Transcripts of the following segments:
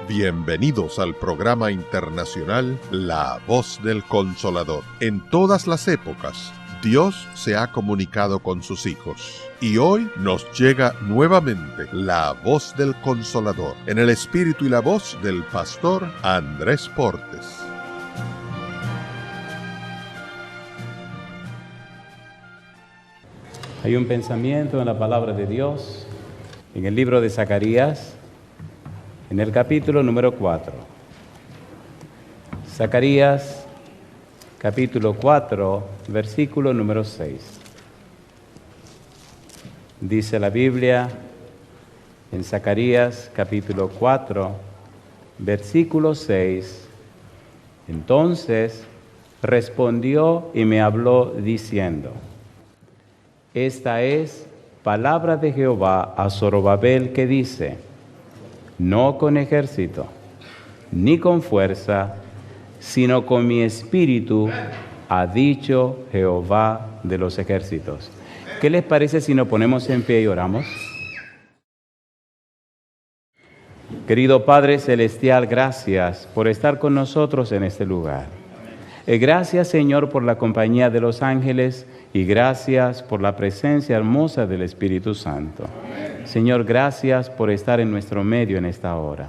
Bienvenidos al programa internacional La Voz del Consolador. En todas las épocas, Dios se ha comunicado con sus hijos. Y hoy nos llega nuevamente la Voz del Consolador, en el espíritu y la voz del pastor Andrés Portes. Hay un pensamiento en la palabra de Dios, en el libro de Zacarías, en el capítulo número 4. Zacarías, capítulo 4, versículo número 6. Dice la Biblia en Zacarías, capítulo 4, versículo 6. Entonces respondió y me habló diciendo: Esta es palabra de Jehová a Zorobabel, que dice: No con ejército, ni con fuerza, sino con mi espíritu, ha dicho Jehová de los ejércitos. ¿Qué les parece si nos ponemos en pie y oramos? Querido Padre Celestial, gracias por estar con nosotros en este lugar. Gracias, Señor, por la compañía de los ángeles y gracias por la presencia hermosa del Espíritu Santo. Señor, gracias por estar en nuestro medio en esta hora.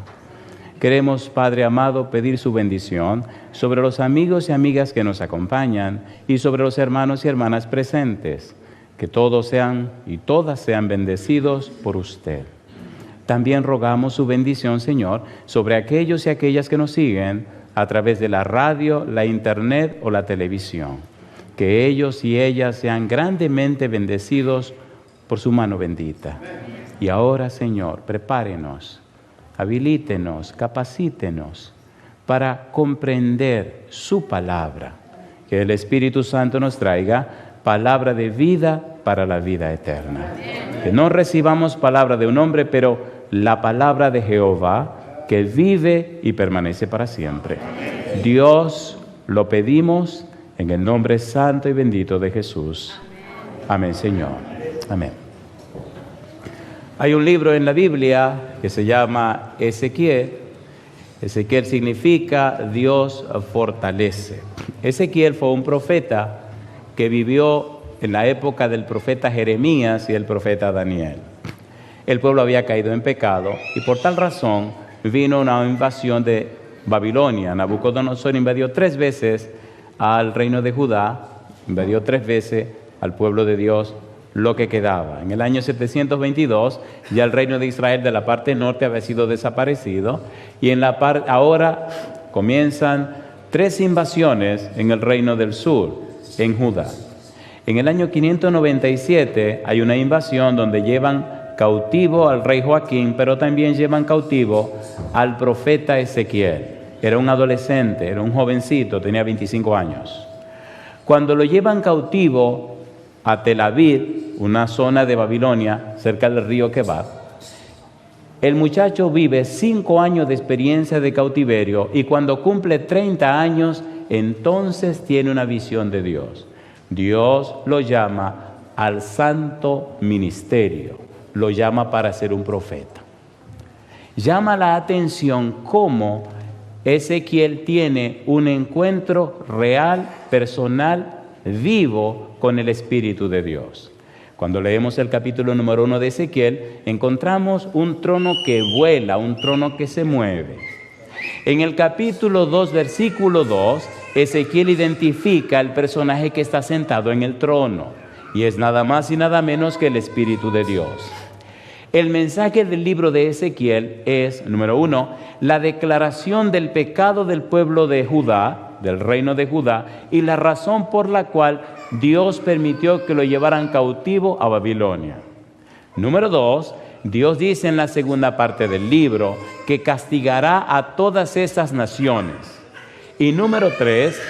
Queremos, Padre amado, pedir su bendición sobre los amigos y amigas que nos acompañan y sobre los hermanos y hermanas presentes, que todos sean y todas sean bendecidos por usted. También rogamos su bendición, Señor, sobre aquellos y aquellas que nos siguen a través de la radio, la internet o la televisión. Que ellos y ellas sean grandemente bendecidos por su mano bendita. Y ahora, Señor, prepárenos, habilítenos, capacítenos para comprender su palabra. Que el Espíritu Santo nos traiga palabra de vida para la vida eterna. Que no recibamos palabra de un hombre, pero la palabra de Jehová, que vive y permanece para siempre. Dios, lo pedimos en el nombre santo y bendito de Jesús. Amén, Señor. Amén. Hay un libro en la Biblia que se llama Ezequiel. Ezequiel significa Dios fortalece. Ezequiel fue un profeta que vivió en la época del profeta Jeremías y el profeta Daniel. El pueblo había caído en pecado y por tal razón vino una invasión de Babilonia. Nabucodonosor invadió 3 veces al reino de Judá, invadió 3 veces al pueblo de Dios, lo que quedaba. En el año 722 ya el reino de Israel de la parte norte había sido desaparecido y ahora comienzan 3 invasiones en el reino del sur, en Judá. En el año 597 hay una invasión donde llevan cautivo al rey Joaquín, pero también llevan cautivo al profeta Ezequiel. Era un adolescente, era un jovencito, tenía 25 años. Cuando lo llevan cautivo a Tel Aviv, una zona de Babilonia, cerca del río Kebar, el muchacho vive 5 años de experiencia de cautiverio y cuando cumple 30 años, entonces tiene una visión de Dios. Dios lo llama al santo ministerio, lo llama para ser un profeta. Llama la atención cómo Ezequiel tiene un encuentro real, personal, vivo con el Espíritu de Dios. Cuando leemos el capítulo número 1 de Ezequiel, encontramos un trono que vuela, un trono que se mueve. En el capítulo 2, versículo 2, Ezequiel identifica al personaje que está sentado en el trono, y es nada más y nada menos que el Espíritu de Dios. El mensaje del libro de Ezequiel es, número 1, la declaración del pecado del pueblo de Judá, del reino de Judá, y la razón por la cual Dios permitió que lo llevaran cautivo a Babilonia. Número 2, Dios dice en la segunda parte del libro que castigará a todas esas naciones. Y número 3,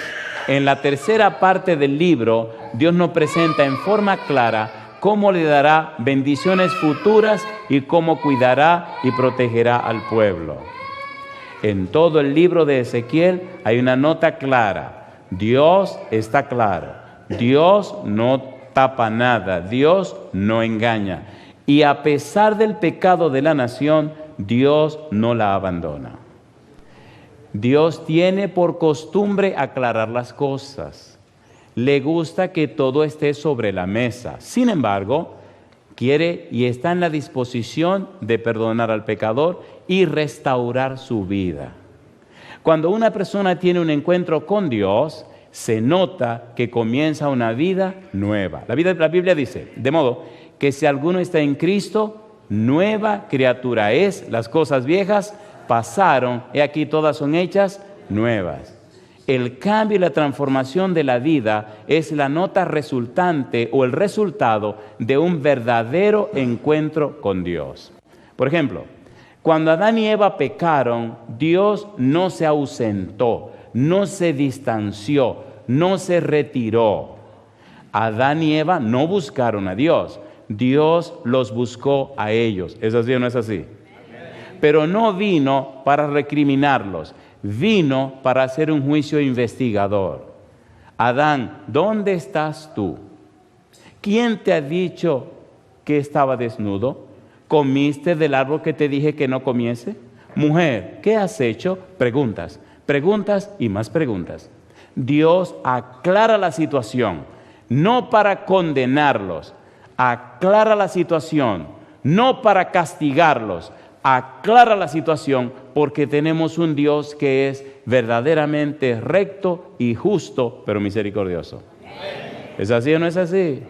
en la tercera parte del libro, Dios nos presenta en forma clara cómo le dará bendiciones futuras y cómo cuidará y protegerá al pueblo. En todo el libro de Ezequiel hay una nota clara. Dios está claro. Dios no tapa nada. Dios no engaña. Y a pesar del pecado de la nación, Dios no la abandona. Dios tiene por costumbre aclarar las cosas. Le gusta que todo esté sobre la mesa. Sin embargo, quiere y está en la disposición de perdonar al pecador y restaurar su vida. Cuando una persona tiene un encuentro con Dios, se nota que comienza una vida nueva. La Biblia dice, de modo que si alguno está en Cristo, nueva criatura es. Las cosas viejas pasaron, y aquí todas son hechas nuevas. El cambio y la transformación de la vida es la nota resultante o el resultado de un verdadero encuentro con Dios. Por ejemplo, cuando Adán y Eva pecaron, Dios no se ausentó, no se distanció, no se retiró. Adán y Eva no buscaron a Dios, Dios los buscó a ellos. ¿Es así o no es así? Pero no vino para recriminarlos, vino para hacer un juicio investigador. Adán, ¿dónde estás tú? ¿Quién te ha dicho que estaba desnudo? ¿Comiste del árbol que te dije que no comiese? Mujer, ¿qué has hecho? Preguntas, preguntas y más preguntas. Dios aclara la situación, no para condenarlos, aclara la situación, no para castigarlos, aclara la situación porque tenemos un Dios que es verdaderamente recto y justo, pero misericordioso. ¿Es así o no es así?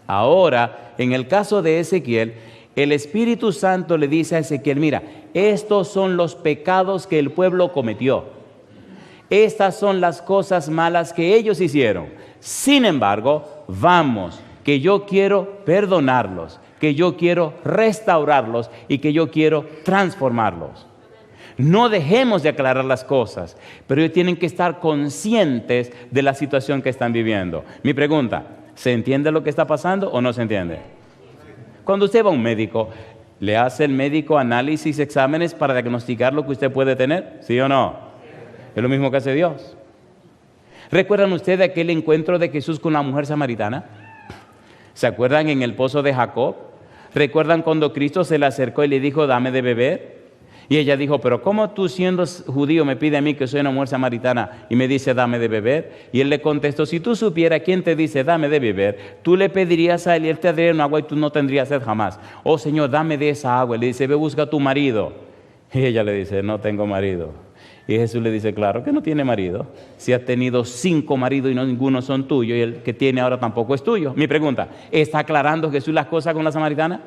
Ahora, en el caso de Ezequiel, el Espíritu Santo le dice a Ezequiel, mira, estos son los pecados que el pueblo cometió. Estas son las cosas malas que ellos hicieron. Sin embargo, vamos, que yo quiero perdonarlos, que yo quiero restaurarlos y que yo quiero transformarlos. No dejemos de aclarar las cosas, pero ellos tienen que estar conscientes de la situación que están viviendo. Mi pregunta, ¿se entiende lo que está pasando o no se entiende? Cuando usted va a un médico, ¿le hace el médico análisis, exámenes para diagnosticar lo que usted puede tener? ¿Sí o no? Es lo mismo que hace Dios. ¿Recuerdan ustedes aquel encuentro de Jesús con la mujer samaritana? ¿Se acuerdan en el pozo de Jacob? ¿Recuerdan cuando Cristo se le acercó y le dijo, dame de beber? Y ella dijo, pero ¿cómo tú siendo judío me pide a mí que soy una mujer samaritana y me dice, dame de beber? Y él le contestó, si tú supieras quién te dice, dame de beber, tú le pedirías a él y él te daría un agua y tú no tendrías sed jamás. Oh Señor, dame de esa agua. Y le dice, ve, busca a tu marido. Y ella le dice, no tengo marido. Y Jesús le dice, claro que no tiene marido. Si has tenido 5 maridos y no ninguno son tuyos y el que tiene ahora tampoco es tuyo. Mi pregunta, ¿está aclarando Jesús las cosas con la samaritana?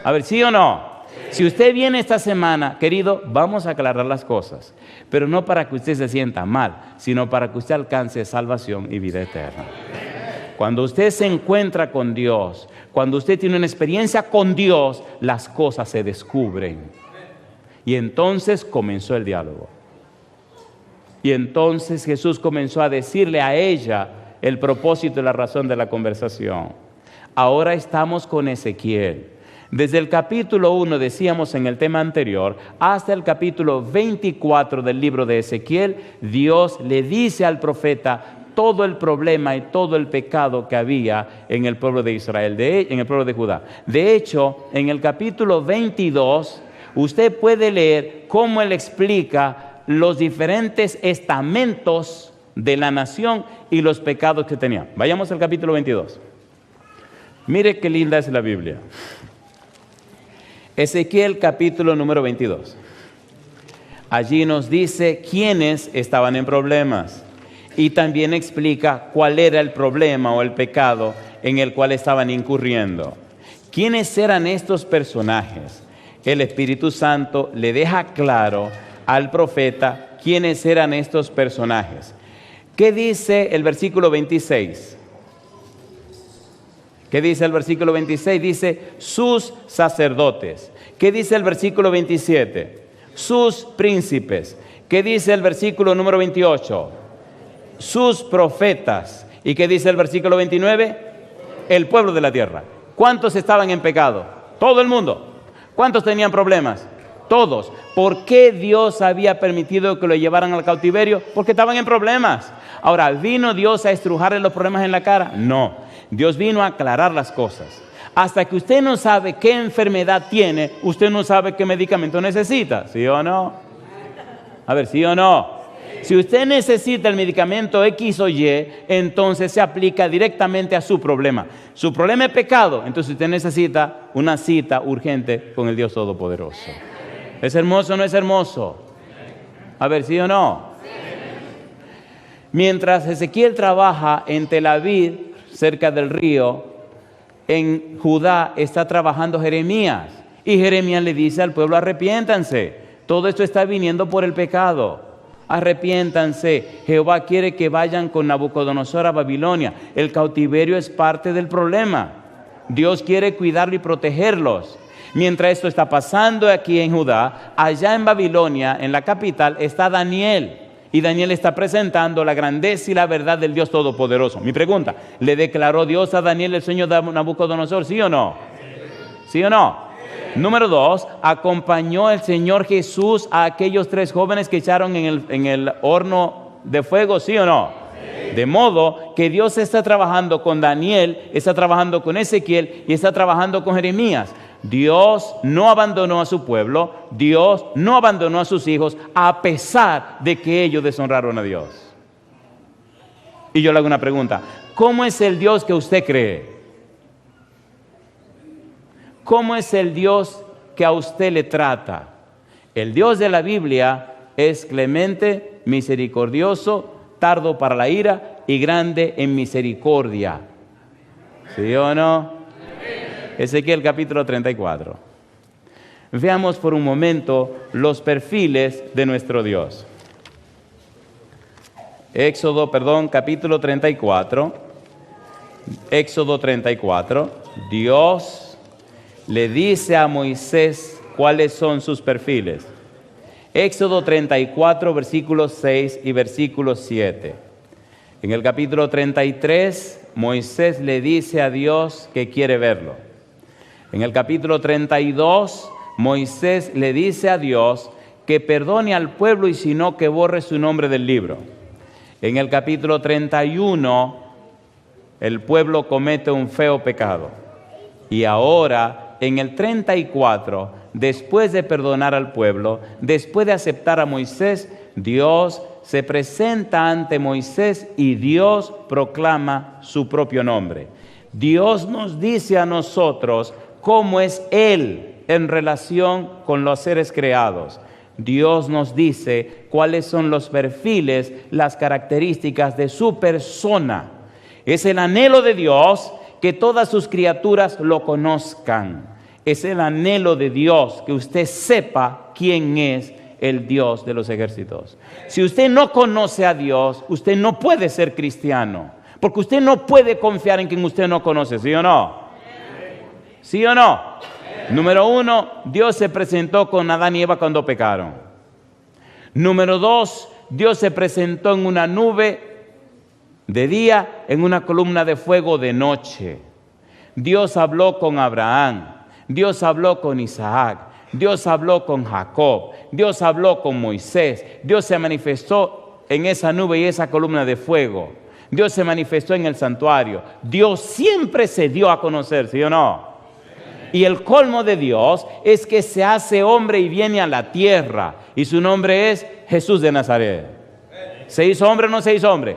A ver, ¿sí o no? Si usted viene esta semana, querido, vamos a aclarar las cosas, pero no para que usted se sienta mal, sino para que usted alcance salvación y vida eterna. Cuando usted se encuentra con Dios, cuando usted tiene una experiencia con Dios, las cosas se descubren. Y entonces comenzó el diálogo. Y entonces Jesús comenzó a decirle a ella el propósito y la razón de la conversación. Ahora estamos con Ezequiel. Desde el capítulo 1, decíamos en el tema anterior, hasta el capítulo 24 del libro de Ezequiel, Dios le dice al profeta todo el problema y todo el pecado que había en el pueblo de Israel, en el pueblo de Judá. De hecho, en el capítulo 22, usted puede leer cómo él explica los diferentes estamentos de la nación y los pecados que tenía. Vayamos al capítulo 22. Mire qué linda es la Biblia. Ezequiel capítulo número 22. Allí nos dice quiénes estaban en problemas y también explica cuál era el problema o el pecado en el cual estaban incurriendo. ¿Quiénes eran estos personajes? El Espíritu Santo le deja claro al profeta quiénes eran estos personajes. ¿Qué dice el versículo 26? ¿Qué dice el versículo 26? Dice, sus sacerdotes. ¿Qué dice el versículo 27? Sus príncipes. ¿Qué dice el versículo número 28? Sus profetas. ¿Y qué dice el versículo 29? El pueblo de la tierra. ¿Cuántos estaban en pecado? Todo el mundo. ¿Cuántos tenían problemas? Todos. ¿Por qué Dios había permitido que lo llevaran al cautiverio? Porque estaban en problemas. Ahora, ¿vino Dios a estrujarle los problemas en la cara? No. Dios vino a aclarar las cosas. Hasta que usted no sabe qué enfermedad tiene, usted no sabe qué medicamento necesita, ¿sí o no? A ver, ¿sí o no? Si usted necesita el medicamento X o Y, entonces se aplica directamente a su problema. Su problema es pecado, entonces usted necesita una cita urgente con el Dios Todopoderoso. ¿Es hermoso o no es hermoso? A ver, ¿sí o no? Mientras Ezequiel trabaja en Tel Aviv, cerca del río, en Judá está trabajando Jeremías. Y Jeremías le dice al pueblo, arrepiéntanse. Todo esto está viniendo por el pecado. Arrepiéntanse. Jehová quiere que vayan con Nabucodonosor a Babilonia. El cautiverio es parte del problema. Dios quiere cuidarlo y protegerlos. Mientras esto está pasando aquí en Judá, allá en Babilonia, en la capital, está Daniel. Y Daniel está presentando la grandeza y la verdad del Dios Todopoderoso. Mi pregunta, ¿le declaró Dios a Daniel el sueño de Nabucodonosor? ¿Sí o no? ¿Sí o no? Número 2, acompañó el Señor Jesús a aquellos 3 jóvenes que echaron en el horno de fuego, ¿sí o no? De modo que Dios está trabajando con Daniel, está trabajando con Ezequiel y está trabajando con Jeremías. Dios no abandonó a su pueblo, Dios no abandonó a sus hijos, a pesar de que ellos deshonraron a Dios. Y yo le hago una pregunta, ¿cómo es el Dios que usted cree? ¿Cómo es el Dios que a usted le trata? El Dios de la Biblia es clemente, misericordioso, tardo para la ira y grande en misericordia. ¿Sí o no? Ezequiel capítulo 34. Veamos por un momento los perfiles de nuestro Dios. Capítulo 34. Éxodo 34. Dios le dice a Moisés cuáles son sus perfiles. Éxodo 34, versículos 6 y versículos 7. En el capítulo 33, Moisés le dice a Dios que quiere verlo. En el capítulo 32, Moisés le dice a Dios que perdone al pueblo y si no, que borre su nombre del libro. En el capítulo 31, el pueblo comete un feo pecado. Y ahora, en el 34, después de perdonar al pueblo, después de aceptar a Moisés, Dios se presenta ante Moisés y Dios proclama su propio nombre. Dios nos dice a nosotros cómo es Él en relación con los seres creados. Dios nos dice cuáles son los perfiles, las características de su persona. Es el anhelo de Dios que todas sus criaturas lo conozcan. Es el anhelo de Dios que usted sepa quién es el Dios de los ejércitos. Si usted no conoce a Dios, usted no puede ser cristiano, porque usted no puede confiar en quien usted no conoce, ¿sí o no? ¿Sí o no? Número 1, Dios se presentó con Adán y Eva cuando pecaron. Número 2, Dios se presentó en una nube de día, en una columna de fuego de noche. Dios habló con Abraham, Dios habló con Isaac, Dios habló con Jacob, Dios habló con Moisés, Dios se manifestó en esa nube y esa columna de fuego. Dios se manifestó en el santuario. Dios siempre se dio a conocer, ¿sí o no? Y el colmo de Dios es que se hace hombre y viene a la tierra. Y su nombre es Jesús de Nazaret. ¿Se hizo hombre o no se hizo hombre?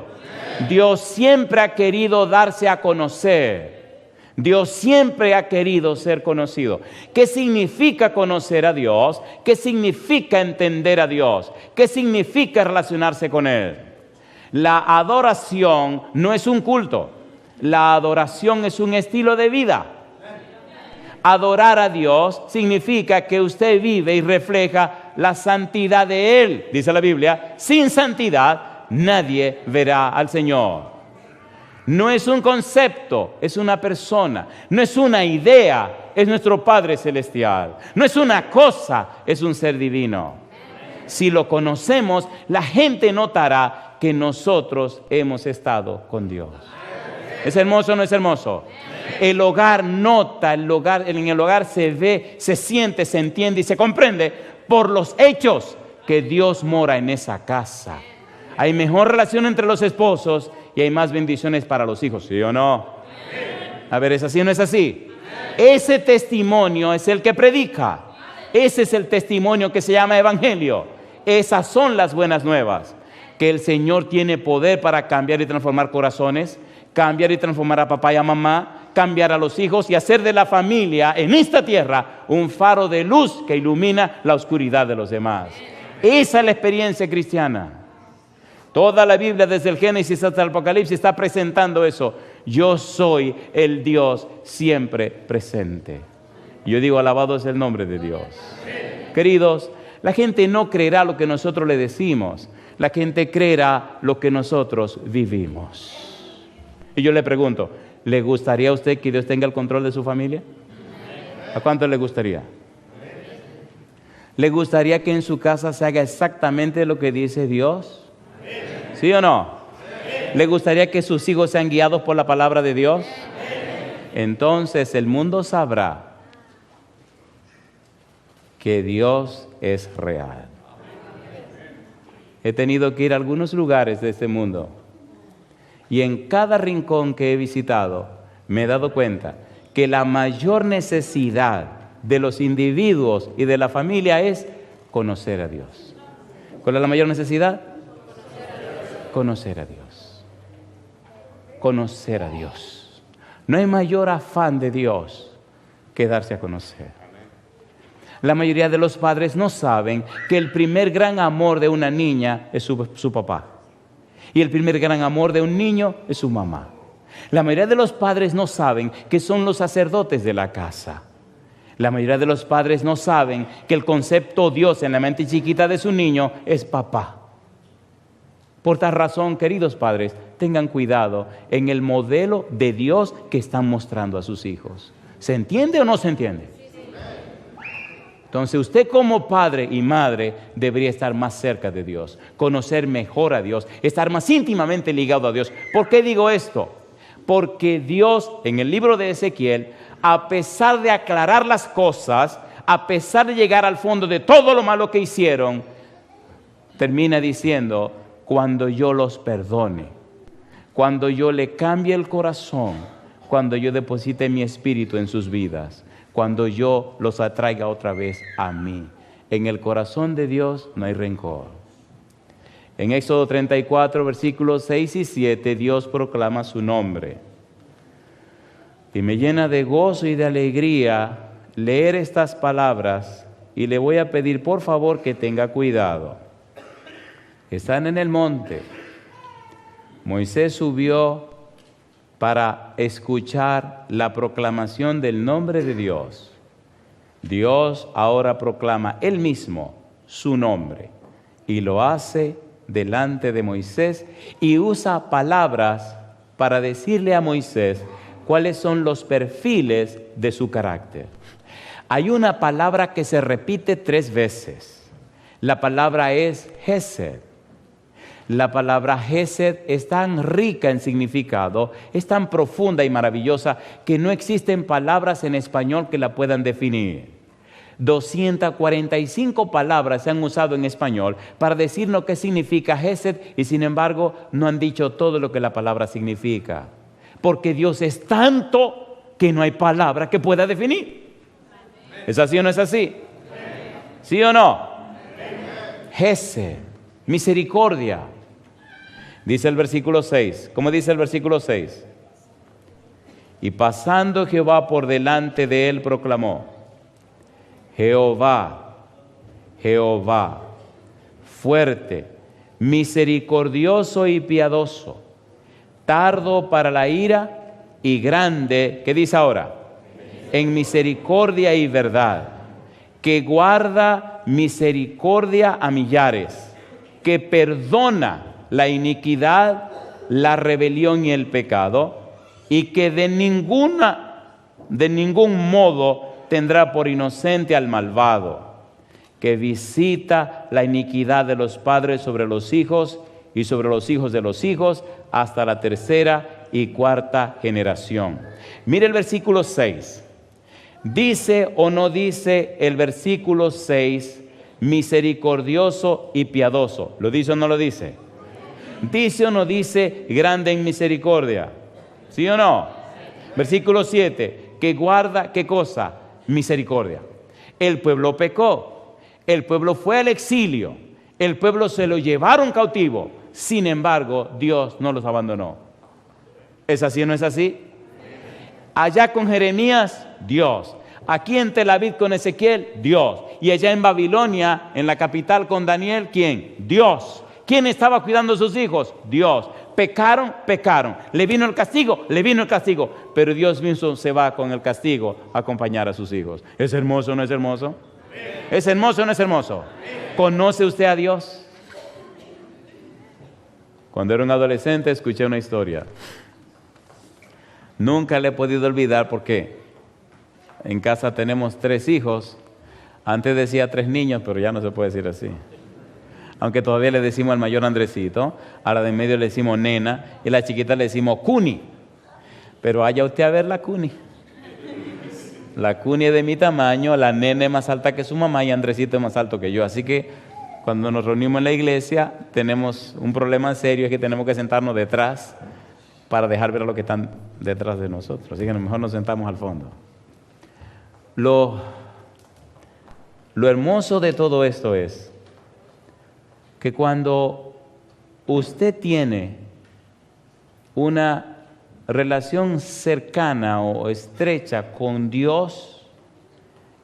Dios siempre ha querido darse a conocer. Dios siempre ha querido ser conocido. ¿Qué significa conocer a Dios? ¿Qué significa entender a Dios? ¿Qué significa relacionarse con Él? La adoración no es un culto. La adoración es un estilo de vida. Adorar a Dios significa que usted vive y refleja la santidad de Él. Dice la Biblia, sin santidad nadie verá al Señor. No es un concepto, es una persona. No es una idea, es nuestro Padre Celestial. No es una cosa, es un ser divino. Si lo conocemos, la gente notará que nosotros hemos estado con Dios. ¿Es hermoso o no es hermoso? El hogar nota, en el hogar se ve, se siente, se entiende y se comprende por los hechos que Dios mora en esa casa. Hay mejor relación entre los esposos y hay más bendiciones para los hijos, ¿sí o no? A ver, ¿es así o no es así? Ese testimonio es el que predica. Ese es el testimonio que se llama evangelio. Esas son las buenas nuevas, que el Señor tiene poder para cambiar y transformar corazones, cambiar y transformar a papá y a mamá, cambiar a los hijos y hacer de la familia en esta tierra un faro de luz que ilumina la oscuridad de los demás. Esa es la experiencia cristiana. Toda la Biblia, desde el Génesis hasta el Apocalipsis, está presentando eso. Yo soy el Dios siempre presente. Yo digo, alabado es el nombre de Dios. Queridos, la gente no creerá lo que nosotros le decimos. La gente creerá lo que nosotros vivimos. Y yo le pregunto, ¿le gustaría a usted que Dios tenga el control de su familia? ¿A cuánto le gustaría? ¿Le gustaría que en su casa se haga exactamente lo que dice Dios? ¿Sí o no? ¿Le gustaría que sus hijos sean guiados por la palabra de Dios? Entonces el mundo sabrá que Dios es real. He tenido que ir a algunos lugares de este mundo y en cada rincón que he visitado me he dado cuenta que la mayor necesidad de los individuos y de la familia es conocer a Dios. ¿Cuál es la mayor necesidad? Conocer a Dios. Conocer a Dios. No hay mayor afán de Dios que darse a conocer. La mayoría de los padres no saben que el primer gran amor de una niña es su papá. Y el primer gran amor de un niño es su mamá. La mayoría de los padres no saben que son los sacerdotes de la casa. La mayoría de los padres no saben que el concepto Dios en la mente chiquita de su niño es papá. Por tal razón, queridos padres, tengan cuidado en el modelo de Dios que están mostrando a sus hijos. ¿Se entiende o no se entiende? Entonces usted como padre y madre debería estar más cerca de Dios, conocer mejor a Dios, estar más íntimamente ligado a Dios. ¿Por qué digo esto? Porque Dios en el libro de Ezequiel, a pesar de aclarar las cosas, a pesar de llegar al fondo de todo lo malo que hicieron, termina diciendo, cuando yo los perdone, cuando yo le cambie el corazón, cuando yo deposite mi espíritu en sus vidas, cuando yo los atraiga otra vez a mí. En el corazón de Dios no hay rencor. En Éxodo 34, versículos 6 y 7, Dios proclama su nombre. Y me llena de gozo y de alegría leer estas palabras, y le voy a pedir por favor que tenga cuidado. Están en el monte. Moisés subió para escuchar la proclamación del nombre de Dios. Dios ahora proclama Él mismo su nombre y lo hace delante de Moisés y usa palabras para decirle a Moisés cuáles son los perfiles de su carácter. Hay una palabra que se repite 3 veces. La palabra es Hesed. La palabra Hesed es tan rica en significado, es tan profunda y maravillosa que no existen palabras en español que la puedan definir. 245 palabras se han usado en español para decirnos qué significa Hesed y sin embargo no han dicho todo lo que la palabra significa. Porque Dios es tanto que no hay palabra que pueda definir. ¿Es así o no es así? ¿Sí o no? Hesed, misericordia. Dice el versículo 6. ¿Cómo dice el versículo 6? Y pasando Jehová por delante de él proclamó: Jehová, Jehová, fuerte, misericordioso y piadoso, tardo para la ira y grande, ¿qué dice ahora? En misericordia y verdad, que guarda misericordia a millares, que perdona la iniquidad, la rebelión y el pecado, y que de ningún modo tendrá por inocente al malvado, que visita la iniquidad de los padres sobre los hijos y sobre los hijos de los hijos hasta la 3ª y 4ª generación. Mire el versículo 6. ¿Dice o no dice el versículo 6 misericordioso y piadoso? ¿Lo dice o no lo dice? ¿Dice o no dice grande en misericordia? ¿Sí o no? Versículo 7, que guarda, ¿qué cosa? Misericordia. El pueblo pecó, el pueblo fue al exilio, El pueblo se lo llevaron cautivo. Sin embargo, Dios no los abandonó. ¿Es así o no es así? Allá con Jeremías, Dios. Aquí en Tel Aviv con Ezequiel, Dios. Y allá en Babilonia, en la capital con Daniel, ¿quién? Dios. ¿Quién estaba cuidando a sus hijos? Dios. Pecaron, pecaron. Le vino el castigo, le vino el castigo. Pero Dios mismo se va con el castigo a acompañar a sus hijos. ¿Es hermoso o no es hermoso? ¿Es hermoso o no es hermoso? ¿Conoce usted a Dios? Cuando era un adolescente escuché una historia. Nunca le he podido olvidar porque en casa tenemos 3 hijos. Antes decía 3 niños, pero ya no se puede decir así. Aunque todavía le decimos al mayor Andresito, a la de en medio le decimos nena y a la chiquita le decimos Cuni. Pero vaya usted a ver la Cuni. La Cuni es de mi tamaño, la nena es más alta que su mamá y Andresito es más alto que yo. Así que cuando nos reunimos en la iglesia tenemos un problema serio, es que tenemos que sentarnos detrás para dejar ver a los que están detrás de nosotros. Así que a lo mejor nos sentamos al fondo. Lo hermoso de todo esto es que cuando usted tiene una relación cercana o estrecha con Dios,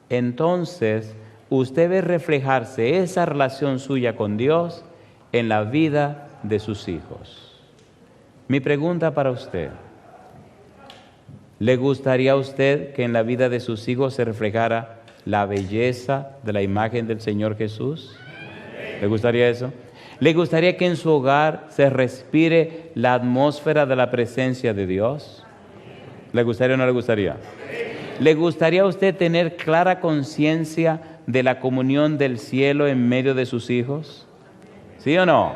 entonces usted ve reflejarse esa relación suya con Dios en la vida de sus hijos. Mi pregunta para usted: ¿le gustaría a usted que en la vida de sus hijos se reflejara la belleza de la imagen del Señor Jesús? ¿Le gustaría eso? ¿Le gustaría que en su hogar se respire la atmósfera de la presencia de Dios? ¿Le gustaría o no le gustaría? ¿Le gustaría a usted tener clara conciencia de la comunión del cielo en medio de sus hijos? ¿Sí o no?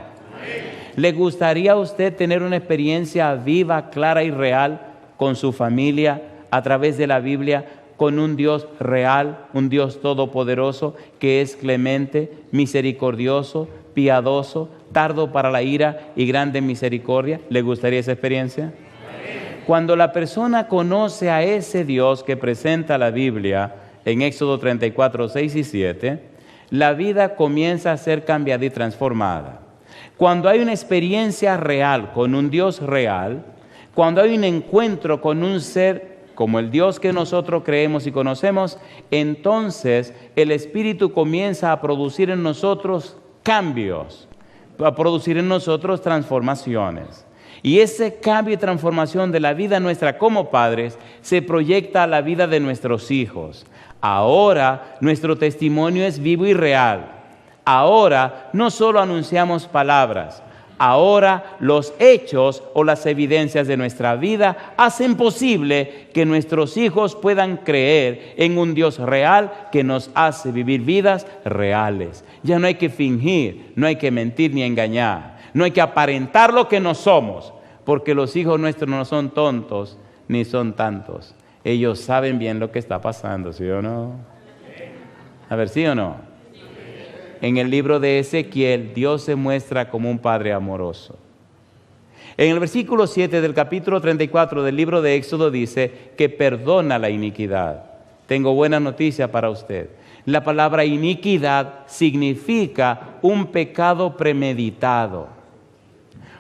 ¿Le gustaría a usted tener una experiencia viva, clara y real con su familia a través de la Biblia, con un Dios real, un Dios todopoderoso que es clemente, misericordioso, piadoso, tardo para la ira y grande en misericordia? ¿Le gustaría esa experiencia? Cuando la persona conoce a ese Dios que presenta la Biblia en Éxodo 34, 6 y 7, la vida comienza a ser cambiada y transformada. Cuando hay una experiencia real con un Dios real, cuando hay un encuentro con un ser como el Dios que nosotros creemos y conocemos, entonces el Espíritu comienza a producir en nosotros cambios, a producir en nosotros transformaciones. Y ese cambio y transformación de la vida nuestra como padres se proyecta a la vida de nuestros hijos. Ahora nuestro testimonio es vivo y real. Ahora no solo anunciamos palabras, ahora los hechos o las evidencias de nuestra vida hacen posible que nuestros hijos puedan creer en un Dios real que nos hace vivir vidas reales. Ya no hay que fingir, no hay que mentir ni engañar, no hay que aparentar lo que no somos, porque los hijos nuestros no son tontos ni son tantos. Ellos saben bien lo que está pasando, ¿sí o no? A ver, ¿sí o no? En el libro de Ezequiel, Dios se muestra como un Padre amoroso. En el versículo 7 del capítulo 34 del libro de Éxodo dice que perdona la iniquidad. Tengo buena noticia para usted. La palabra iniquidad significa un pecado premeditado.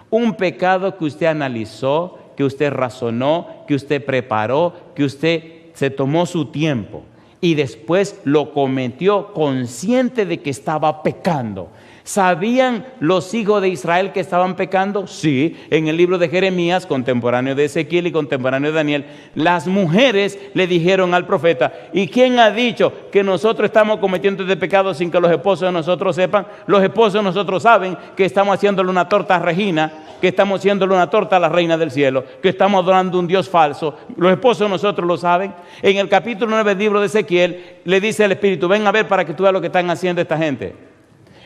Un pecado que usted analizó, que usted razonó, que usted preparó, que usted se tomó su tiempo y después lo cometió consciente de que estaba pecando. ¿Sabían los hijos de Israel que estaban pecando? Sí, en el libro de Jeremías, contemporáneo de Ezequiel y contemporáneo de Daniel, las mujeres le dijeron al profeta: ¿y quién ha dicho que nosotros estamos cometiendo este pecado sin que los esposos de nosotros sepan? Los esposos de nosotros saben que estamos haciéndole una torta a Regina, que estamos haciéndole una torta a la reina del cielo, que estamos adorando a un Dios falso. Los esposos de nosotros lo saben. En el capítulo 9 del libro de Ezequiel le dice al Espíritu: ven a ver para que tú veas lo que están haciendo esta gente.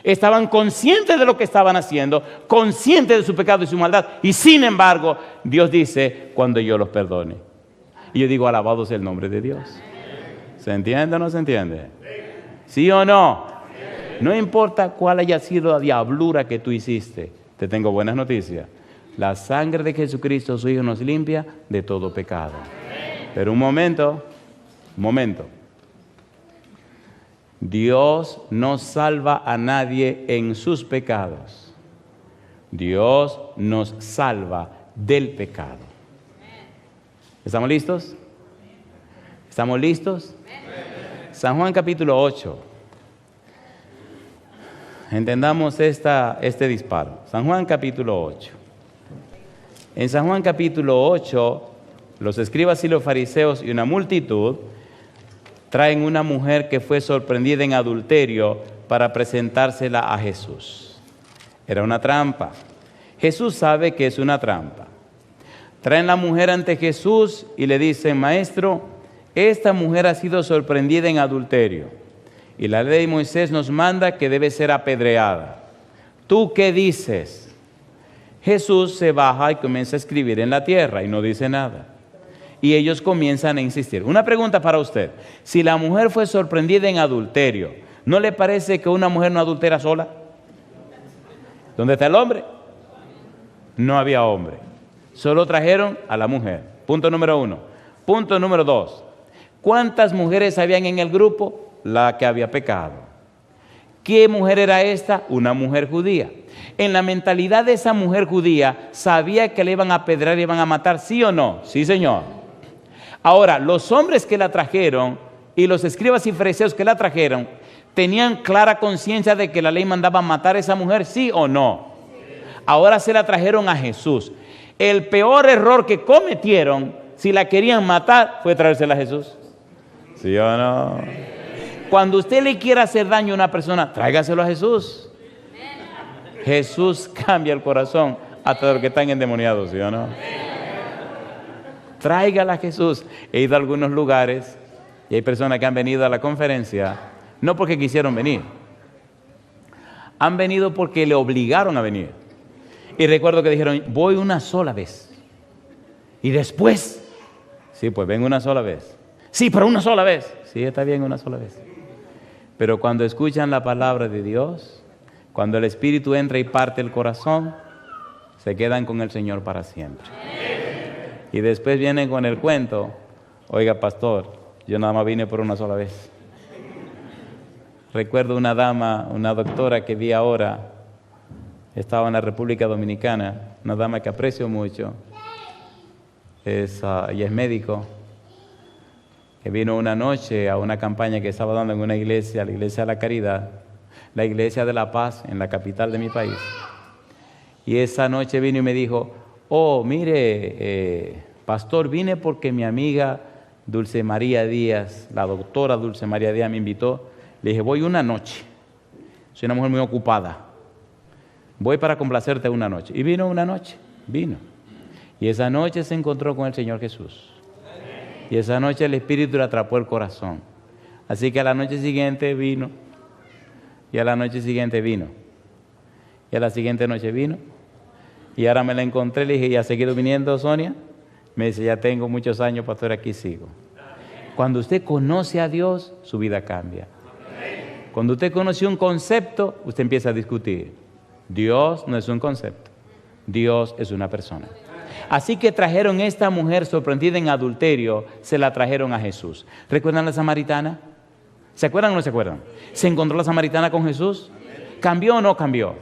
Estaban conscientes de lo que estaban haciendo, conscientes de su pecado y su maldad, y sin embargo Dios dice: cuando yo los perdone. Y yo digo: alabado sea el nombre de Dios. ¿Se entiende o no se entiende? ¿Sí o no? No importa cuál haya sido la diablura que tú hiciste, te tengo buenas noticias. La sangre de Jesucristo, su Hijo, nos limpia de todo pecado. Pero un momento. Dios no salva a nadie en sus pecados. Dios nos salva del pecado. ¿Estamos listos? ¿Estamos listos? San Juan capítulo 8. Entendamos este disparo. San Juan capítulo 8. En San Juan capítulo 8, los escribas y los fariseos y una multitud traen una mujer que fue sorprendida en adulterio para presentársela a Jesús. Era una trampa. Jesús sabe que es una trampa. Traen la mujer ante Jesús y le dicen: Maestro, esta mujer ha sido sorprendida en adulterio y la ley de Moisés nos manda que debe ser apedreada. ¿Tú qué dices? Jesús se baja y comienza a escribir en la tierra y no dice nada. Y ellos comienzan a insistir. Una pregunta para usted: si la mujer fue sorprendida en adulterio, ¿no le parece que una mujer no adultera sola? ¿Dónde está el hombre? No había hombre. Solo trajeron a la mujer. Punto número 1. Punto número 2. ¿Cuántas mujeres habían en el grupo? La que había pecado. ¿Qué mujer era esta? Una mujer judía. En la mentalidad de esa mujer judía, ¿sabía que le iban a apedrear y iban a matar? ¿Sí o no? Sí, señor. Ahora, los hombres que la trajeron y los escribas y fariseos que la trajeron, ¿tenían clara conciencia de que la ley mandaba matar a esa mujer? ¿Sí o no? Ahora se la trajeron a Jesús. El peor error que cometieron, si la querían matar, fue traérsela a Jesús. ¿Sí o no? Cuando usted le quiera hacer daño a una persona, tráigaselo a Jesús. Jesús cambia el corazón hasta los que están endemoniados, ¿sí o no? Tráigala a Jesús. He ido a algunos lugares y hay personas que han venido a la conferencia no porque quisieron venir. Han venido porque le obligaron a venir. Y recuerdo que dijeron: voy una sola vez. Y después, sí, pues ven una sola vez. Sí, pero una sola vez. Sí, está bien, una sola vez. Pero cuando escuchan la palabra de Dios, cuando el Espíritu entra y parte el corazón, se quedan con el Señor para siempre. Y después vienen con el cuento: oiga, pastor, yo nada más vine por una sola vez. Recuerdo una dama, una doctora que vi ahora, estaba en la República Dominicana, una dama que aprecio mucho, ella es médico, que vino una noche a una campaña que estaba dando en una iglesia, la Iglesia de la Caridad, la Iglesia de la Paz, en la capital de mi país. Y esa noche vino y me dijo: oh, mire, pastor, vine porque mi amiga Dulce María Díaz, la doctora Dulce María Díaz, me invitó. Le dije: voy una noche, soy una mujer muy ocupada, voy para complacerte una noche. Y vino una noche, vino. Y esa noche se encontró con el Señor Jesús. Y esa noche el Espíritu le atrapó el corazón. Así que a la noche siguiente vino. Y a la noche siguiente vino. Y a la siguiente noche vino. Y ahora me la encontré, le dije: ¿ya has seguido viniendo, Sonia? Me dice: ya tengo muchos años, pastor, aquí sigo. Cuando usted conoce a Dios, su vida cambia. Cuando usted conoce un concepto, usted empieza a discutir. Dios no es un concepto. Dios es una persona. Así que trajeron a esta mujer sorprendida en adulterio, se la trajeron a Jesús. ¿Recuerdan la samaritana? ¿Se acuerdan o no se acuerdan? ¿Se encontró la samaritana con Jesús? ¿Cambió o no cambió?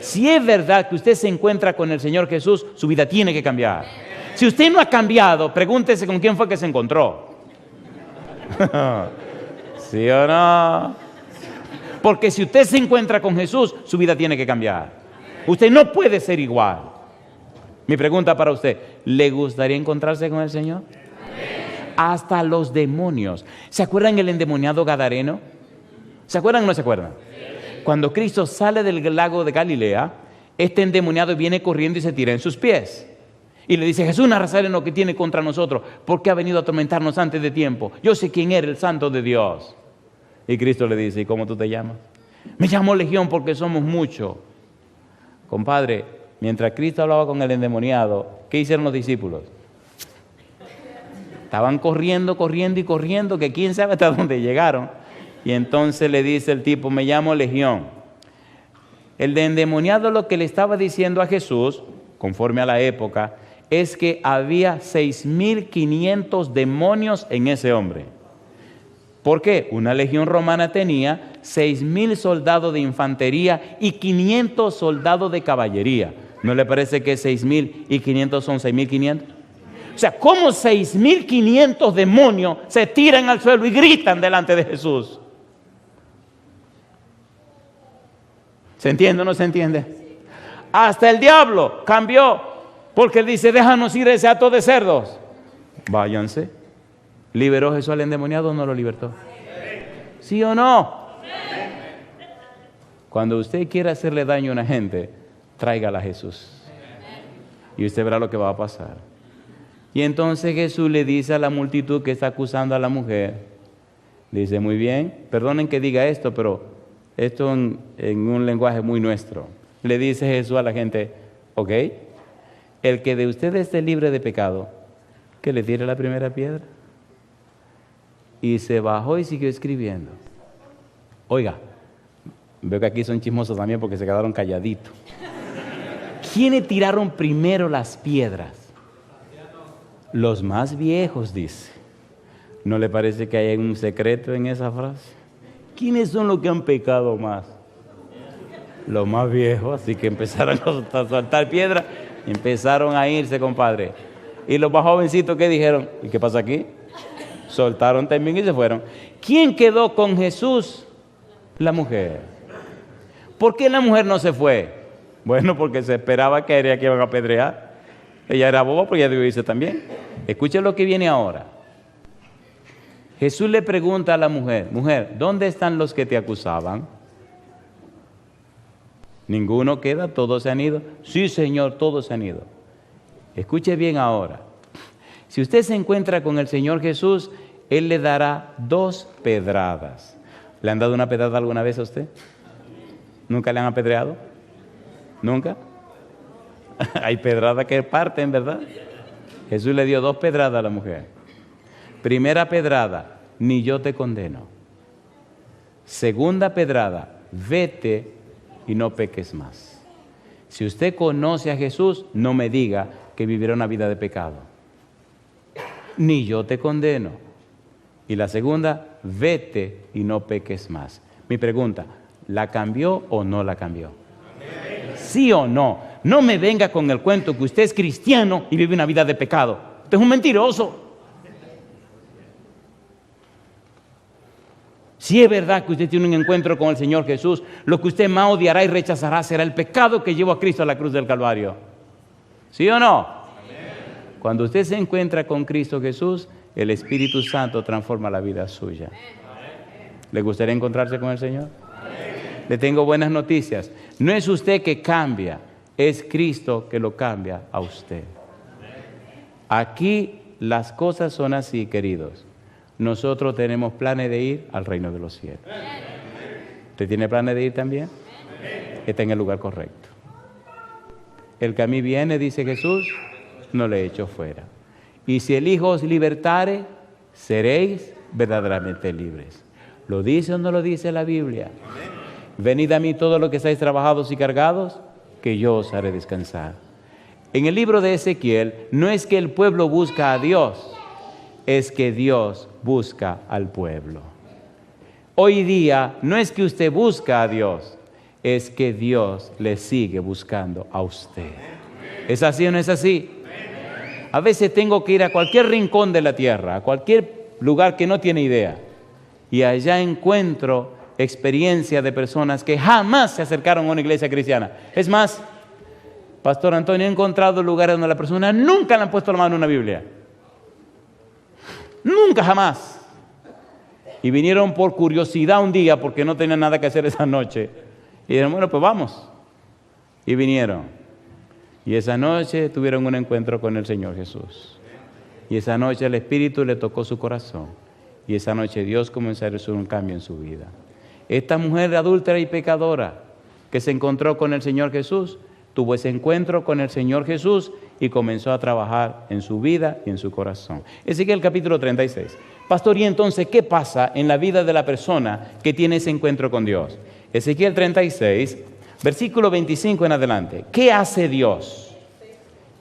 Si es verdad que usted se encuentra con el Señor Jesús, su vida tiene que cambiar. Si usted no ha cambiado, pregúntese con quién fue que se encontró. ¿Sí o no? Porque si usted se encuentra con Jesús, su vida tiene que cambiar. Usted no puede ser igual. Mi pregunta para usted: ¿le gustaría encontrarse con el Señor? Hasta los demonios. ¿Se acuerdan el endemoniado Gadareno? ¿Se acuerdan o no se acuerdan? Cuando Cristo sale del lago de Galilea, este endemoniado viene corriendo y se tira en sus pies. Y le dice: Jesús Nazareno, que tiene contra nosotros, porque ha venido a atormentarnos antes de tiempo. Yo sé quién era, el Santo de Dios. Y Cristo le dice: ¿y cómo tú te llamas? Me llamo Legión porque somos muchos. Compadre, mientras Cristo hablaba con el endemoniado, ¿qué hicieron los discípulos? Estaban corriendo, que quién sabe hasta dónde llegaron. Y entonces le dice el tipo: me llamo Legión. El de endemoniado lo que le estaba diciendo a Jesús, conforme a la época, es que había 6,500 demonios en ese hombre. ¿Por qué? Una legión romana tenía 6,000 soldados de infantería y 500 soldados de caballería. ¿No le parece que 6,000 y 500 son 6,500? O sea, ¿cómo 6,500 demonios se tiran al suelo y gritan delante de Jesús? ¿Se entiende o no se entiende? Hasta el diablo cambió, porque él dice, déjanos ir a ese hato de cerdos. Váyanse. ¿Liberó Jesús al endemoniado o no lo libertó? ¿Sí o no? Cuando usted quiera hacerle daño a una gente, tráigala a Jesús. Y usted verá lo que va a pasar. Y entonces Jesús le dice a la multitud que está acusando a la mujer, dice, muy bien, perdonen que diga esto, pero esto en un lenguaje muy nuestro. Le dice Jesús a la gente, ok, el que de ustedes esté libre de pecado, que le tire la primera piedra. Y se bajó y siguió escribiendo. Oiga, veo que aquí son chismosos también porque se quedaron calladitos. ¿Quiénes tiraron primero las piedras? Los más viejos, dice. ¿No le parece que hay un secreto en esa frase? ¿Quiénes son los que han pecado más? Los más viejos, así que empezaron a soltar piedras y empezaron a irse, compadre. Y los más jovencitos, ¿qué dijeron? ¿Y qué pasa aquí? Soltaron también y se fueron. ¿Quién quedó con Jesús? La mujer. ¿Por qué la mujer no se fue? Bueno, porque se esperaba que era que iban a apedrear. Ella era boba, pero ella debió irse también. Escuchen lo que viene ahora. Jesús le pregunta a la mujer, mujer, ¿dónde están los que te acusaban? Ninguno queda, todos se han ido. Sí, Señor, todos se han ido. Escuche bien ahora. Si usted se encuentra con el Señor Jesús, Él le dará 2 pedradas. ¿Le han dado una pedrada alguna vez a usted? ¿Nunca le han apedreado? ¿Nunca? Hay pedradas que parten, ¿verdad? Jesús le dio 2 pedradas a la mujer. Primera pedrada, ni yo te condeno. Segunda pedrada, vete y no peques más. Si usted conoce a Jesús, no me diga que vivirá una vida de pecado. Ni yo te condeno. Y la segunda, vete y no peques más. Mi pregunta, ¿la cambió o no la cambió? ¿Sí o no? No me venga con el cuento que usted es cristiano y vive una vida de pecado. Usted es un mentiroso. Si es verdad que usted tiene un encuentro con el Señor Jesús, lo que usted más odiará y rechazará será el pecado que llevó a Cristo a la cruz del Calvario. ¿Sí o no? Amén. Cuando usted se encuentra con Cristo Jesús, el Espíritu Santo transforma la vida suya. ¿Le gustaría encontrarse con el Señor? Amén. Le tengo buenas noticias. No es usted que cambia, es Cristo que lo cambia a usted. Aquí las cosas son así, queridos. Nosotros tenemos planes de ir al reino de los cielos. ¿Usted tiene planes de ir también? Está en el lugar correcto. El que a mí viene, dice Jesús, no le echo fuera. Y si el Hijo os libertare, seréis verdaderamente libres. ¿Lo dice o no lo dice la Biblia? Venid a mí todos los que estáis trabajados y cargados, que yo os haré descansar. En el libro de Ezequiel, no es que el pueblo busca a Dios, es que Dios busca al pueblo. Hoy día no es que usted busca a Dios, es que Dios le sigue buscando a usted. ¿Es así o no es así? A veces tengo que ir a cualquier rincón de la tierra, a cualquier lugar que no tiene idea, y allá encuentro experiencia de personas que jamás se acercaron a una iglesia cristiana. Es más, Pastor Antonio, he encontrado lugares donde la persona nunca le han puesto la mano en una Biblia. Nunca, jamás. Y vinieron por curiosidad un día porque no tenían nada que hacer esa noche. Y dijeron, bueno, pues vamos. Y vinieron. Y esa noche tuvieron un encuentro con el Señor Jesús. Y esa noche el Espíritu le tocó su corazón. Y esa noche Dios comenzó a hacer un cambio en su vida. Esta mujer adúltera y pecadora que se encontró con el Señor Jesús, tuvo ese encuentro con el Señor Jesús y comenzó a trabajar en su vida y en su corazón. Ezequiel capítulo 36. Pastor, ¿y entonces qué pasa en la vida de la persona que tiene ese encuentro con Dios? Ezequiel 36, versículo 25 en adelante. ¿Qué hace Dios?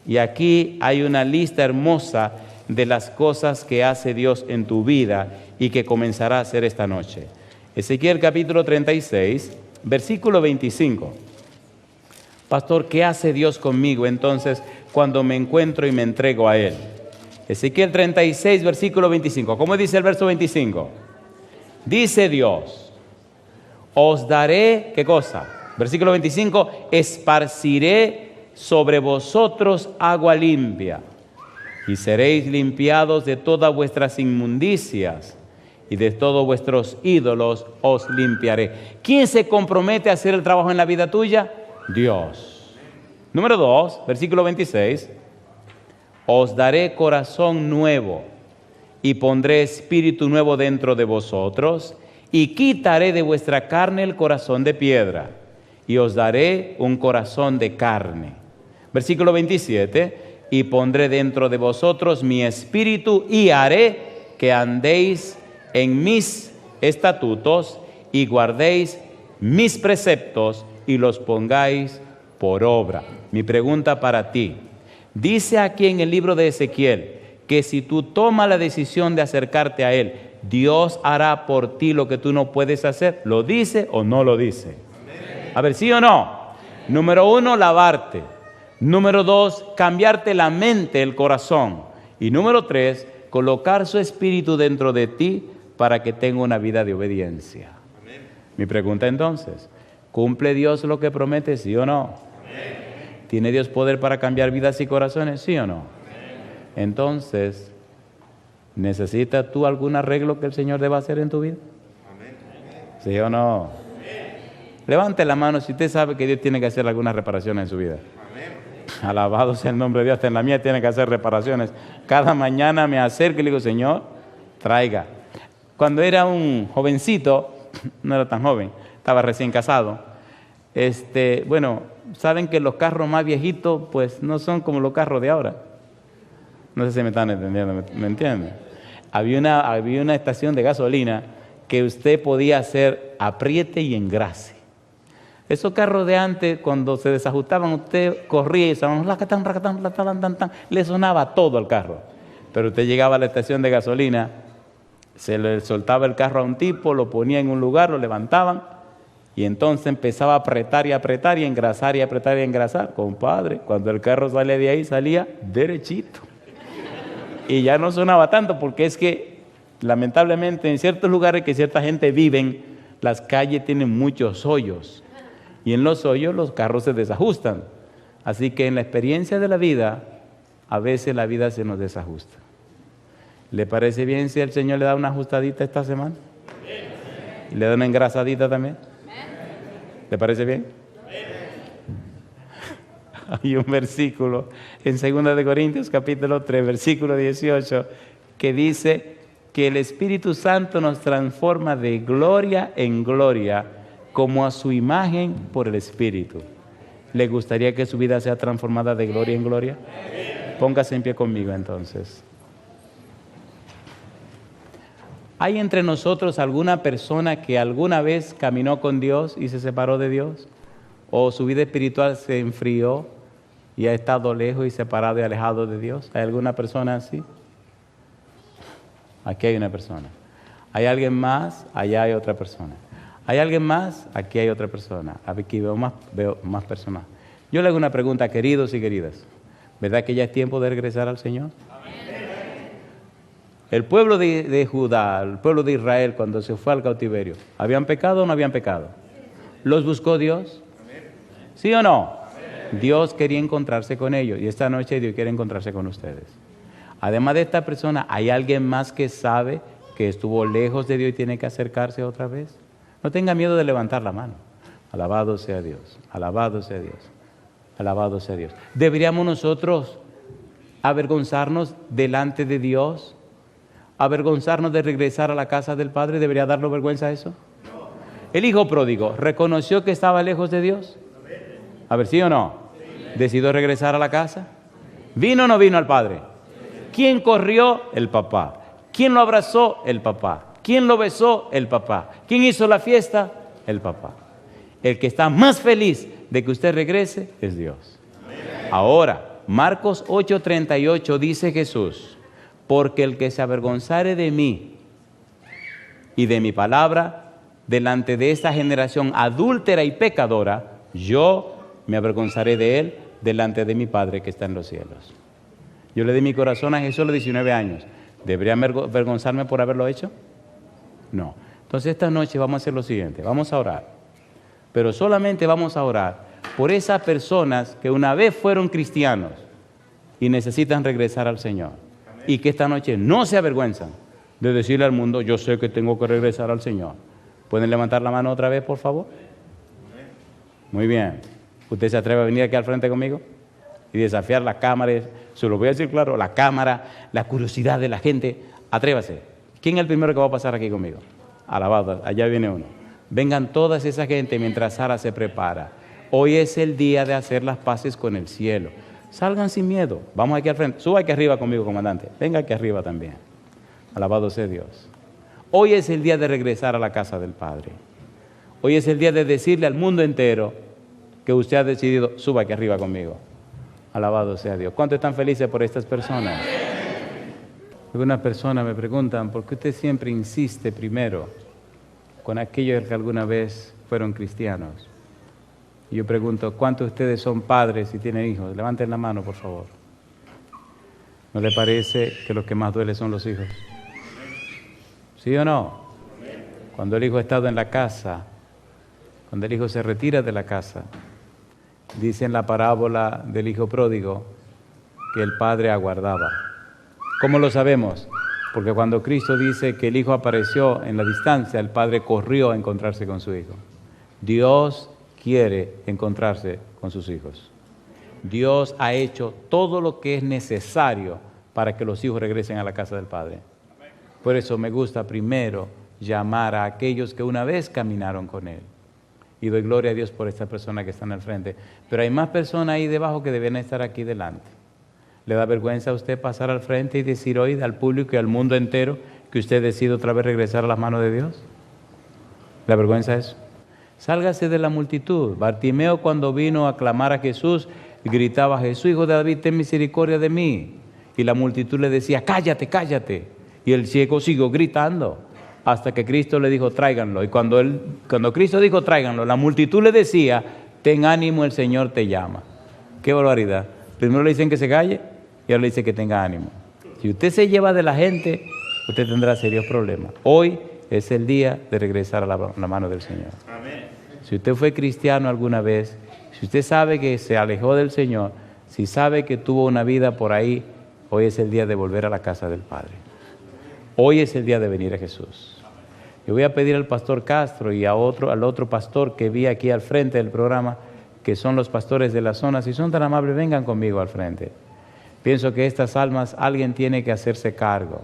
Y aquí hay una lista hermosa de las cosas que hace Dios en tu vida y que comenzará a hacer esta noche. Ezequiel capítulo 36, versículo 25. Pastor, ¿qué hace Dios conmigo entonces cuando me encuentro y me entrego a Él? Ezequiel 36, versículo 25. ¿Cómo dice el verso 25? Dice Dios, os daré, ¿qué cosa? Versículo 25, esparciré sobre vosotros agua limpia, y seréis limpiados de todas vuestras inmundicias, y de todos vuestros ídolos os limpiaré. ¿Quién se compromete a hacer el trabajo en la vida tuya? Dios. Número 2, versículo 26. Os daré corazón nuevo y pondré espíritu nuevo dentro de vosotros y quitaré de vuestra carne el corazón de piedra y os daré un corazón de carne. Versículo 27. Y pondré dentro de vosotros mi espíritu y haré que andéis en mis estatutos y guardéis mis preceptos y los pongáis por obra. Mi pregunta para ti, dice aquí en el libro de Ezequiel que si tú tomas la decisión de acercarte a Él, Dios hará por ti lo que tú no puedes hacer. ¿Lo dice o no lo dice? A ver, ¿sí o no? Número 1, lavarte. Número 2, cambiarte la mente, el corazón. Y número 3, colocar su espíritu dentro de ti para que tenga una vida de obediencia. Amén. Mi pregunta entonces, ¿cumple Dios lo que promete, sí o no? Amén. ¿Tiene Dios poder para cambiar vidas y corazones, sí o no? Amén. Entonces, ¿necesitas tú algún arreglo que el Señor deba hacer en tu vida? Amén. ¿Sí o no? Amén. Levante la mano si usted sabe que Dios tiene que hacer algunas reparaciones en su vida. Alabado sea el nombre de Dios. Hasta en la mía tiene que hacer reparaciones. Cada mañana me acerco y le digo, Señor, traiga. Cuando era un jovencito, no era tan joven, estaba recién casado. Bueno, saben que los carros más viejitos, pues no son como los carros de ahora. No sé si me están entendiendo, ¿me entienden? Había una estación de gasolina que usted podía hacer apriete y engrase. Esos carros de antes, cuando se desajustaban, usted corría y le sonaba todo al carro. Pero usted llegaba a la estación de gasolina, se le soltaba el carro a un tipo, lo ponía en un lugar, lo levantaban y entonces empezaba a apretar y apretar y engrasar y apretar y engrasar. Compadre, cuando el carro sale de ahí, salía derechito. Y ya no sonaba tanto porque es que, lamentablemente, en ciertos lugares que cierta gente viven, las calles tienen muchos hoyos. Y en los hoyos los carros se desajustan. Así que en la experiencia de la vida, a veces la vida se nos desajusta. ¿Le parece bien si el Señor le da una ajustadita esta semana? ¿Y le da una engrasadita también? ¿Le parece bien? Hay un versículo en 2 Corintios capítulo 3, versículo 18, que dice que el Espíritu Santo nos transforma de gloria en gloria, como a su imagen por el Espíritu. ¿Le gustaría que su vida sea transformada de gloria en gloria? Póngase en pie conmigo entonces. ¿Hay entre nosotros alguna persona que alguna vez caminó con Dios y se separó de Dios? ¿O su vida espiritual se enfrió y ha estado lejos y separado y alejado de Dios? ¿Hay alguna persona así? Aquí hay una persona. ¿Hay alguien más? Allá hay otra persona. ¿Hay alguien más? Aquí hay otra persona. Aquí veo más personas. Yo le hago una pregunta, queridos y queridas. ¿Verdad que ya es tiempo de regresar al Señor? Amén. El pueblo de Judá, el pueblo de Israel, cuando se fue al cautiverio, ¿habían pecado o no habían pecado? ¿Los buscó Dios? ¿Sí o no? Dios quería encontrarse con ellos y esta noche Dios quiere encontrarse con ustedes. Además de esta persona, ¿hay alguien más que sabe que estuvo lejos de Dios y tiene que acercarse otra vez? No tenga miedo de levantar la mano. Alabado sea Dios, alabado sea Dios, alabado sea Dios. ¿Deberíamos nosotros avergonzarnos delante de Dios? ¿Avergonzarnos de regresar a la casa del Padre? ¿Debería darnos vergüenza eso? No. El hijo pródigo, ¿reconoció que estaba lejos de Dios? A ver, ¿sí o no? Sí. ¿Decidió regresar a la casa? ¿Vino o no vino al Padre? Sí. ¿Quién corrió? El papá. ¿Quién lo abrazó? El papá. ¿Quién lo besó? El papá. ¿Quién hizo la fiesta? El papá. El que está más feliz de que usted regrese es Dios. Amén. Ahora, Marcos 8:38 dice Jesús, porque el que se avergonzare de mí y de mi palabra delante de esta generación adúltera y pecadora, yo me avergonzaré de él delante de mi Padre que está en los cielos. Yo le di mi corazón a Jesús a los 19 años. ¿Debería avergonzarme por haberlo hecho? No. Entonces esta noche vamos a hacer lo siguiente, vamos a orar. Pero solamente vamos a orar por esas personas que una vez fueron cristianos y necesitan regresar al Señor. Y que esta noche no se avergüenzan de decirle al mundo, yo sé que tengo que regresar al Señor. ¿Pueden levantar la mano otra vez, por favor? Muy bien. ¿Usted se atreve a venir aquí al frente conmigo? Y desafiar la cámara, se lo voy a decir claro, la cámara, la curiosidad de la gente. Atrévase. ¿Quién es el primero que va a pasar aquí conmigo? Alabado, allá viene uno. Vengan todas esa gente mientras Sara se prepara. Hoy es el día de hacer las paces con el cielo. Salgan sin miedo. Vamos aquí al frente. Suba aquí arriba conmigo, comandante. Venga aquí arriba también. Alabado sea Dios. Hoy es el día de regresar a la casa del Padre. Hoy es el día de decirle al mundo entero que usted ha decidido, suba aquí arriba conmigo. Alabado sea Dios. ¿Cuántos están felices por estas personas? Algunas personas me preguntan, ¿por qué usted siempre insiste primero con aquellos que alguna vez fueron cristianos? Y yo pregunto, ¿cuántos de ustedes son padres y tienen hijos? Levanten la mano, por favor. ¿No le parece que lo que más duele son los hijos? ¿Sí o no? Cuando el hijo ha estado en la casa, cuando el hijo se retira de la casa, dice en la parábola del hijo pródigo que el padre aguardaba. ¿Cómo lo sabemos? Porque cuando Cristo dice que el hijo apareció en la distancia, el padre corrió a encontrarse con su hijo. Dios quiere encontrarse con sus hijos. Dios ha hecho todo lo que es necesario para que los hijos regresen a la casa del Padre. Por eso me gusta primero llamar a aquellos que una vez caminaron con Él. Y doy gloria a Dios por esta persona que está en el frente. Pero hay más personas ahí debajo que deben estar aquí delante. ¿Le da vergüenza a usted pasar al frente y decir hoy al público y al mundo entero que usted decide otra vez regresar a las manos de Dios? ¿Le da vergüenza eso? Sálgase de la multitud. Bartimeo, cuando vino a clamar a Jesús, gritaba, Jesús, hijo de David, ten misericordia de mí. Y la multitud le decía, cállate, cállate. Y el ciego siguió gritando hasta que Cristo le dijo, tráiganlo. Y cuando Cristo dijo, tráiganlo, la multitud le decía, ten ánimo, el Señor te llama. ¡Qué barbaridad! Primero le dicen que se calle y ahora le dice que tenga ánimo. Si usted se lleva de la gente, usted tendrá serios problemas. Hoy es el día de regresar a la mano del Señor. Amén. Si usted fue cristiano alguna vez, si usted sabe que se alejó del Señor, si sabe que tuvo una vida por ahí, hoy es el día de volver a la casa del Padre. Hoy es el día de venir a Jesús. Yo voy a pedir al pastor Castro y al otro pastor que vi aquí al frente del programa, que son los pastores de la zona, si son tan amables, vengan conmigo al frente. Pienso que estas almas, alguien tiene que hacerse cargo.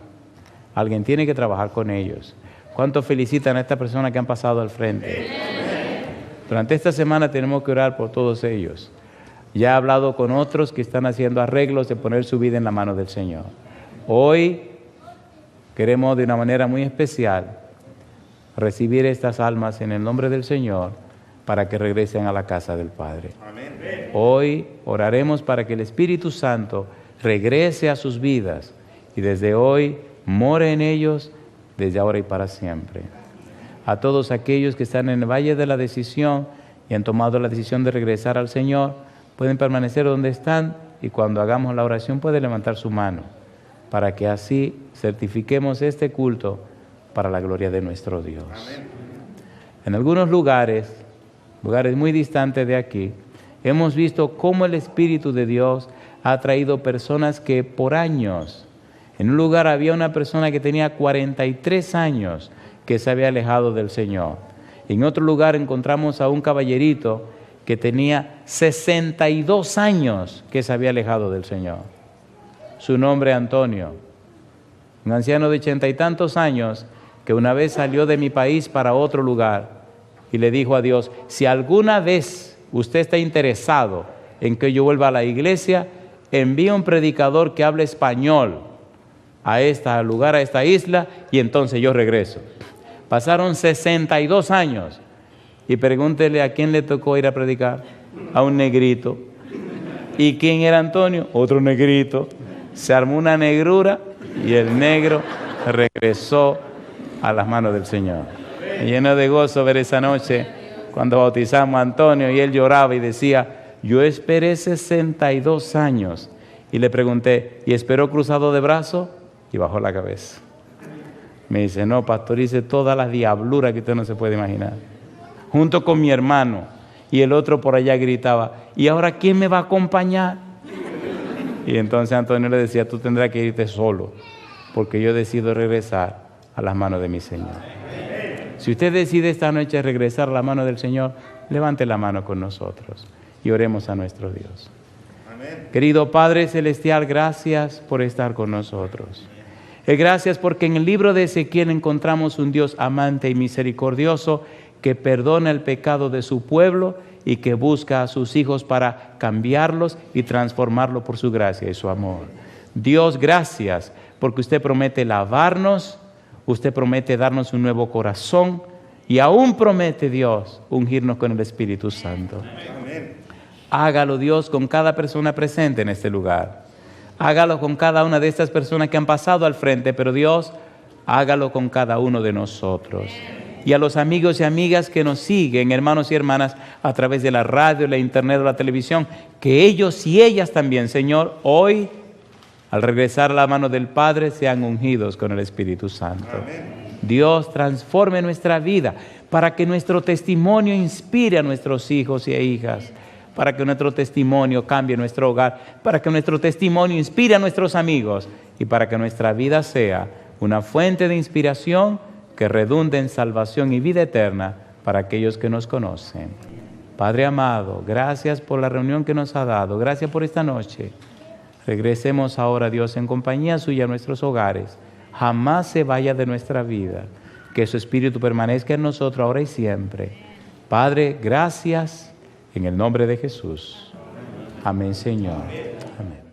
Alguien tiene que trabajar con ellos. ¿Cuántos felicitan a estas personas que han pasado al frente? Durante esta semana tenemos que orar por todos ellos. Ya he hablado con otros que están haciendo arreglos de poner su vida en la mano del Señor. Hoy queremos de una manera muy especial recibir estas almas en el nombre del Señor para que regresen a la casa del Padre. Amén. Hoy oraremos para que el Espíritu Santo regrese a sus vidas y desde hoy more en ellos desde ahora y para siempre. A todos aquellos que están en el valle de la decisión y han tomado la decisión de regresar al Señor, pueden permanecer donde están y cuando hagamos la oración puede levantar su mano para que así certifiquemos este culto para la gloria de nuestro Dios. Amén. En algunos lugares muy distantes de aquí, hemos visto cómo el Espíritu de Dios ha traído personas que por años, en un lugar había una persona que tenía 43 años que se había alejado del Señor. En otro lugar encontramos a un caballerito que tenía 62 años que se había alejado del Señor. Su nombre Antonio, un anciano de 80 y tantos años que una vez salió de mi país para otro lugar y le dijo a Dios, si alguna vez usted está interesado en que yo vuelva a la iglesia, envía un predicador que hable español a este lugar, a esta isla, y entonces yo regreso. Pasaron 62 años y pregúntele a quién le tocó ir a predicar. A un negrito. ¿Y quién era Antonio? Otro negrito. Se armó una negrura Y el negro regresó a las manos del Señor. Me llenó de gozo ver esa noche cuando bautizamos a Antonio y él lloraba y decía, yo esperé 62 años. Y le pregunté, ¿y esperó cruzado de brazos? Y bajó la cabeza. Me dice, no, pastor, hice todas las diabluras que usted no se puede imaginar. Junto con mi hermano. Y el otro por allá gritaba, ¿y ahora quién me va a acompañar? Y entonces Antonio le decía, tú tendrás que irte solo, porque yo decido regresar a las manos de mi Señor. Si usted decide esta noche regresar a la mano del Señor, levante la mano con nosotros y oremos a nuestro Dios. Amén. Querido Padre Celestial, gracias por estar con nosotros. Gracias porque en el libro de Ezequiel encontramos un Dios amante y misericordioso que perdona el pecado de su pueblo y que busca a sus hijos para cambiarlos y transformarlos por su gracia y su amor. Dios, gracias porque usted promete lavarnos, usted promete darnos un nuevo corazón y aún promete, Dios, ungirnos con el Espíritu Santo. Amén. Hágalo, Dios, con cada persona presente en este lugar. Hágalo con cada una de estas personas que han pasado al frente, pero Dios, hágalo con cada uno de nosotros. Y a los amigos y amigas que nos siguen, hermanos y hermanas, a través de la radio, la internet o la televisión, que ellos y ellas también, Señor, hoy, al regresar a la mano del Padre, sean ungidos con el Espíritu Santo. Amén. Dios, transforme nuestra vida para que nuestro testimonio inspire a nuestros hijos y hijas, para que nuestro testimonio cambie nuestro hogar, para que nuestro testimonio inspire a nuestros amigos y para que nuestra vida sea una fuente de inspiración que redunde en salvación y vida eterna para aquellos que nos conocen. Padre amado, gracias por la reunión que nos ha dado, gracias por esta noche. Regresemos ahora, Dios, en compañía suya a nuestros hogares. Jamás se vaya de nuestra vida. Que su Espíritu permanezca en nosotros ahora y siempre. Padre, gracias en el nombre de Jesús. Amén, Señor. Amén.